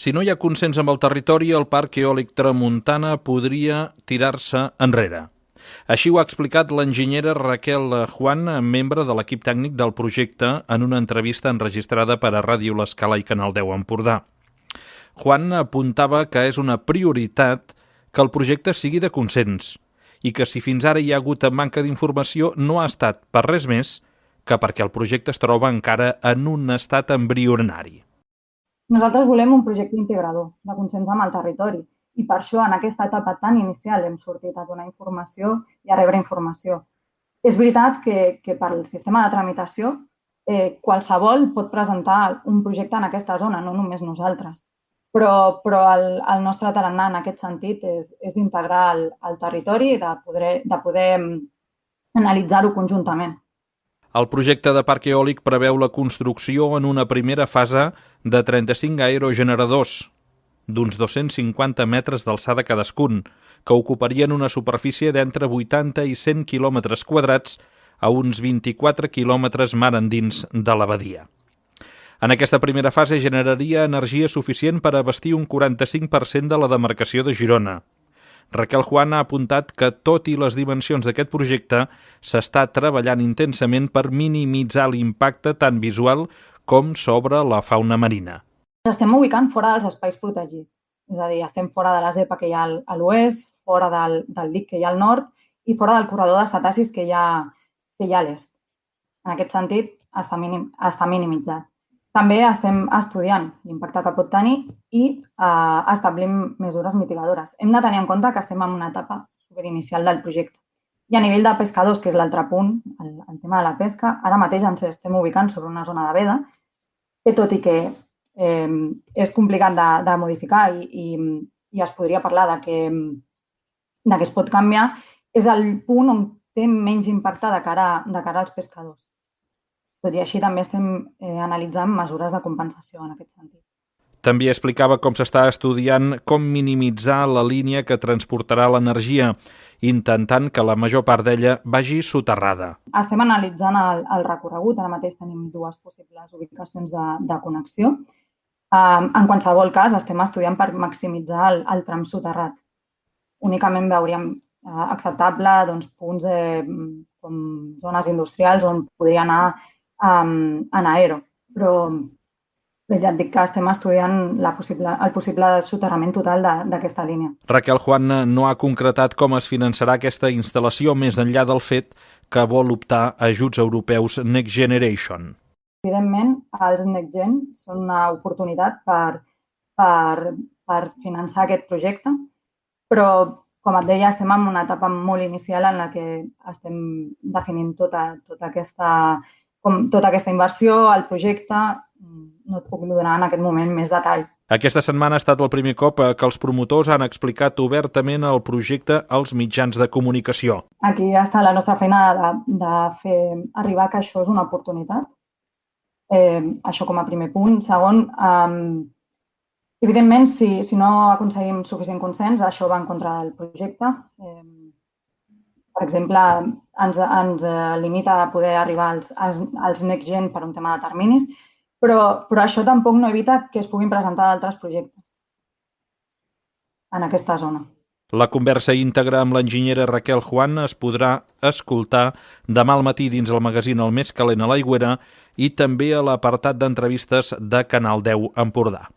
Si no hi ha consens amb el territori, el Parc Eòlic Tramuntana podria tirar-se enrere. Així ho ha explicat l'enginyera Raquel Juan, membre de l'equip tècnic del projecte, en una entrevista enregistrada per a Ràdio L'Escala i Canal 10 Empordà. Juan apuntava que és una prioritat que el projecte sigui de consens i que si fins ara hi ha hagut manca d'informació no ha estat per res més que perquè el projecte es troba encara en un estat embrionari. Nosaltres volem un projecte integrador, de consens amb el territori, i per això en aquesta etapa tan inicial hem sortit a donar informació i a rebre informació. És veritat que per al sistema de tramitació qualsevol pot presentar un projecte en aquesta zona, no només nosaltres. Però el nostre tarannà en aquest sentit és d'integrar el territori i de poder analitzar-ho conjuntament. El projecte de parc eòlic preveu la construcció en una primera fase de 35 aerogeneradors, d'uns 250 metres d'alçada cadascun, que ocuparien una superfície d'entre 80 i 100 quilòmetres quadrats a uns 24 quilòmetres mar endins de la badia. En aquesta primera fase generaria energia suficient per abastir un 45% de la demarcació de Girona. Raquel Juan ha apuntat que, tot i les dimensions d'aquest projecte, s'està treballant intensament per minimitzar l'impacte tant visual com sobre la fauna marina. Ens estem ubicant fora dels espais protegits, és a dir, estem fora de la zepa que hi ha a l'oest, fora del dic que hi ha al nord i fora del corredor de cetacis que hi ha a l'est. En aquest sentit, està minimitzat. També estem estudiant l'impacte que pot tenir i establint mesures mitigadores. Hem de tenir en compte que estem en una etapa superinicial del projecte. I a nivell de pescadors, que és l'altre punt, el tema de la pesca, ara mateix ens estem ubicant sobre una zona de veda, que tot i que és complicat de modificar i es podria parlar de que es pot canviar, és el punt on té menys impacte de cara als pescadors. Tot i així també estem analitzant mesures de compensació en aquest sentit. També explicava com s'està estudiant com minimitzar la línia que transportarà l'energia, intentant que la major part d'ella vagi soterrada. Estem analitzant el recorregut, ara mateix tenim dues possibles ubicacions de connexió. En qualsevol cas, estem estudiant per maximitzar el tram soterrat. Únicament veuríem acceptable punts com zones industrials on podria anar en aero, però ja et dic que estem estudiant el possible soterrament total d'aquesta línia. Raquel Juan no ha concretat com es finançarà aquesta instal·lació més enllà del fet que vol optar a ajuts europeus Next Generation. Evidentment, els Next Gen són una oportunitat per finançar aquest projecte, però, com et deia, estem en una etapa molt inicial en la que estem definint tota aquesta inversió, el projecte, no et puc donar en aquest moment més detall. Aquesta setmana ha estat el primer cop que els promotors han explicat obertament el projecte als mitjans de comunicació. Aquí està la nostra feina de fer arribar que això és una oportunitat. Això com a primer punt. Segon, evidentment, si no aconseguim suficient consens, això va en contra del projecte. Per exemple, ens limita a poder arribar als Next Gen per un tema de terminis, però això tampoc no evita que es puguin presentar altres projectes en aquesta zona. La conversa íntegra amb l'enginyera Raquel Juan es podrà escoltar demà al matí dins el magazín El Més Calent a l'Aigüera i també a l'apartat d'entrevistes de Canal 10 Empordà.